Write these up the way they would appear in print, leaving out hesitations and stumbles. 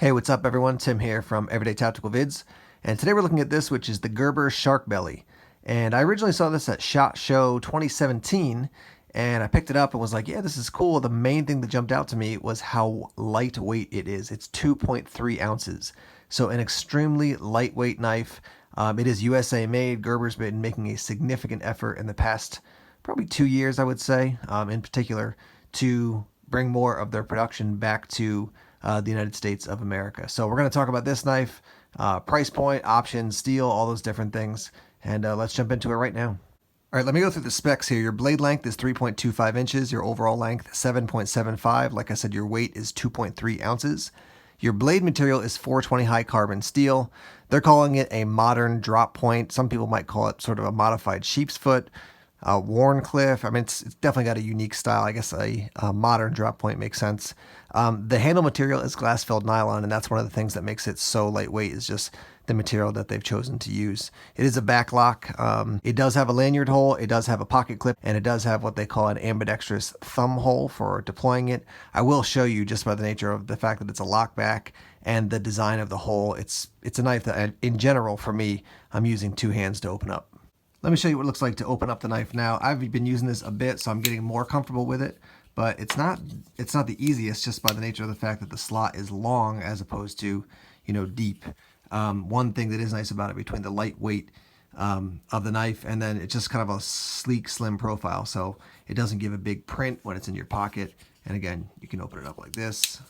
Hey, what's up everyone? Tim here from Everyday Tactical Vids, and today we're looking at this, which is the Gerber Shark Belly. And I originally saw this at SHOT Show 2017, and I picked it up and was like, yeah, this is cool. The main thing that jumped out to me was how lightweight it is. It's 2.3 ounces, so an extremely lightweight knife. It is USA made. Gerber's been making a significant effort in the past probably 2 years, I would say, in particular, to bring more of their production back to the United States of America. So we're going to talk about this knife, price point, options, steel, all those different things. And let's jump into it right now. All right, let me go through the specs here. Your blade length is 3.25 inches. Your overall length, 7.75. Like I said, your weight is 2.3 ounces. Your blade material is 420 high carbon steel. They're calling it a modern drop point. Some people might call it sort of a modified sheep's foot. Warncliffe. I mean, it's definitely got a unique style. I guess a modern drop point makes sense. The handle material is glass-filled nylon, and that's one of the things that makes it so lightweight is just the material that they've chosen to use. It is a backlock. It does have a lanyard hole, it does have a pocket clip, and it does have what they call an ambidextrous thumb hole for deploying it. I will show you, just by the nature of the fact that it's a lockback and the design of the hole, it's a knife that, in general, for me, I'm using two hands to open up. Let me show you what it looks like to open up the knife now. I've been using this a bit, so I'm getting more comfortable with it, but it's not the easiest just by the nature of the fact that the slot is long as opposed to, deep. One thing that is nice about it, between the lightweight of the knife and then it's just kind of a sleek, slim profile, so it doesn't give a big print when it's in your pocket. And again, you can open it up like this,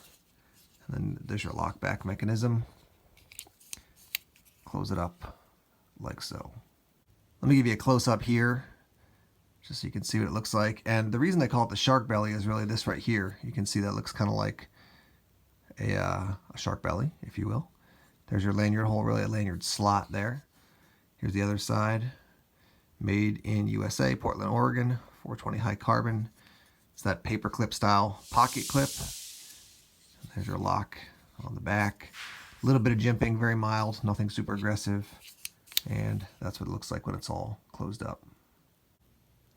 and then there's your lockback mechanism. Close it up like so. Let me give you a close-up here, just so you can see what it looks like. And the reason they call it the shark belly is really this right here. You can see that looks kind of like a shark belly, if you will. There's your lanyard hole, really a lanyard slot there. Here's the other side. Made in USA, Portland, Oregon, 420 high carbon. It's that paper clip style pocket clip. There's your lock on the back. A little bit of jimping, very mild, nothing super aggressive. And that's what it looks like when it's all closed up.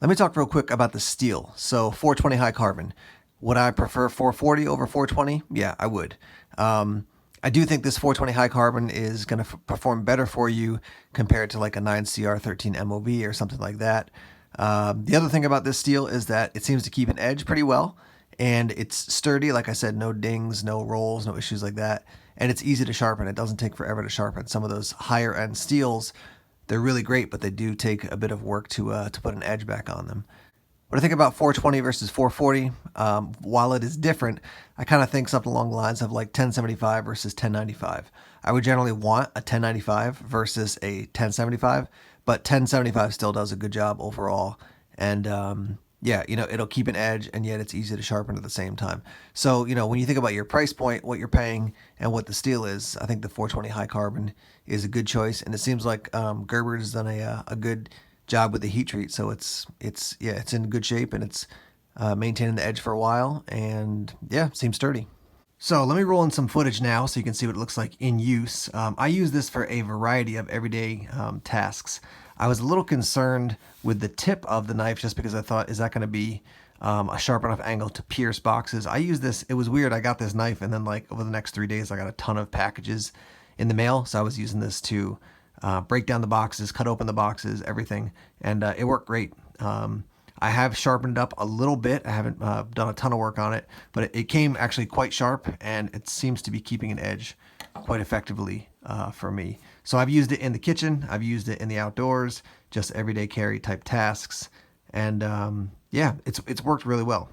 Let me talk real quick about the steel. So 420 high carbon. Would I prefer 440 over 420? Yeah, I would. I do think this 420 high carbon is going to perform better for you compared to like a 9CR13 MOV or something like that. The other thing about this steel is that it seems to keep an edge pretty well, and it's sturdy. Like I said, no dings, no rolls, no issues like that. And it's easy to sharpen. It doesn't take forever to sharpen. Some of those higher end steels, they're really great, but they do take a bit of work to put an edge back on them. What I think about 420 versus 440, while it is different, I kind of think something along the lines of like 1075 versus 1095. I would generally want a 1095 versus a 1075, but 1075 still does a good job overall. And yeah, it'll keep an edge, and yet it's easy to sharpen at the same time. So, when you think about your price point, what you're paying, and what the steel is, I think the 420 high carbon is a good choice. And it seems like Gerber has done a good job with the heat treat. So it's in good shape, and it's maintaining the edge for a while, and yeah, seems sturdy. So let me roll in some footage now so you can see what it looks like in use. I use this for a variety of everyday tasks. I was a little concerned with the tip of the knife just because I thought, is that going to be a sharp enough angle to pierce boxes? I use this, it was weird, I got this knife and then like over the next 3 days I got a ton of packages in the mail, so I was using this to break down the boxes, cut open the boxes, everything, and it worked great. I have sharpened up a little bit. I haven't done a ton of work on it, but it came actually quite sharp, and it seems to be keeping an edge quite effectively for me. So I've used it in the kitchen, I've used it in the outdoors, just everyday carry type tasks, and yeah, it's worked really well.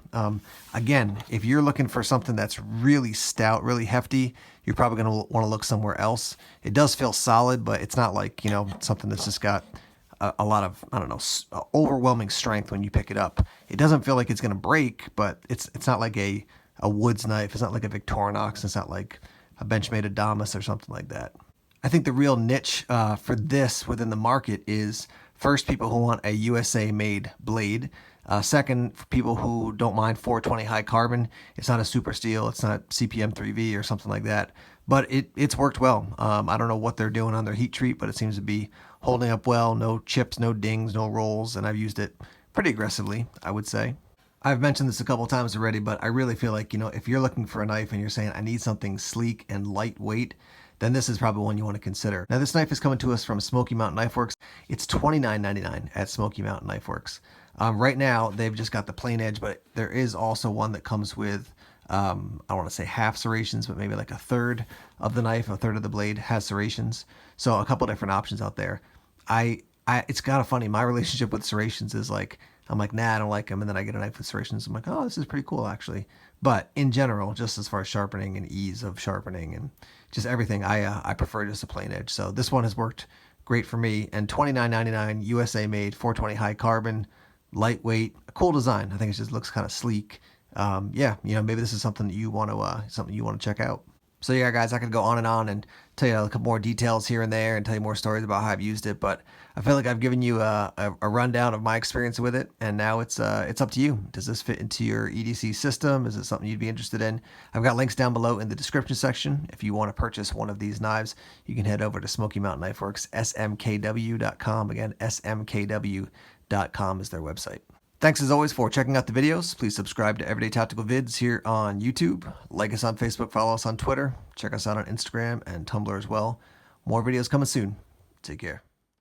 Again, if you're looking for something that's really stout, really hefty, you're probably going to want to look somewhere else. It does feel solid, but it's not like, something that's just got a lot of, I don't know, overwhelming strength when you pick it up. It doesn't feel like it's going to break, but it's not like a Woods knife. It's not like a Victorinox. It's not like a Benchmade Adamas or something like that. I think the real niche for this within the market is, first, people who want a USA made blade. Second, for people who don't mind 420 high carbon. It's not a super steel, it's not CPM 3V or something like that, but it's worked well. I don't know what they're doing on their heat treat, but it seems to be holding up well. No chips, no dings, no rolls, and I've used it pretty aggressively, I would say. I've mentioned this a couple times already, but I really feel like, if you're looking for a knife and you're saying, I need something sleek and lightweight, then this is probably one you want to consider. Now, this knife is coming to us from Smoky Mountain Knife Works. It's $29.99 at Smoky Mountain Knife Works. Right now, they've just got the plain edge, but there is also one that comes with, I don't want to say half serrations, but maybe like a third of the knife, a third of the blade has serrations. So a couple different options out there. It's kind of funny. My relationship with serrations is like, I'm like, nah, I don't like them. And then I get a knife with serrations. I'm like, oh, this is pretty cool, actually. But in general, just as far as sharpening and ease of sharpening and just everything, I prefer just a plain edge. So this one has worked great for me. And $29.99, USA made, 420 high carbon, lightweight, a cool design. I think it just looks kind of sleek. Yeah, maybe this is something that you want to check out. So yeah, guys, I could go on and tell you a couple more details here and there and tell you more stories about how I've used it, but I feel like I've given you a rundown of my experience with it, and now it's up to you. Does this fit into your EDC system? Is it something you'd be interested in? I've got links down below in the description section. If you want to purchase one of these knives, you can head over to Smoky Mountain Knife Works, smkw.com. Again, smkw.com is their website. Thanks as always for checking out the videos. Please subscribe to Everyday Tactical Vids here on YouTube. Like us on Facebook, follow us on Twitter. Check us out on Instagram and Tumblr as well. More videos coming soon. Take care.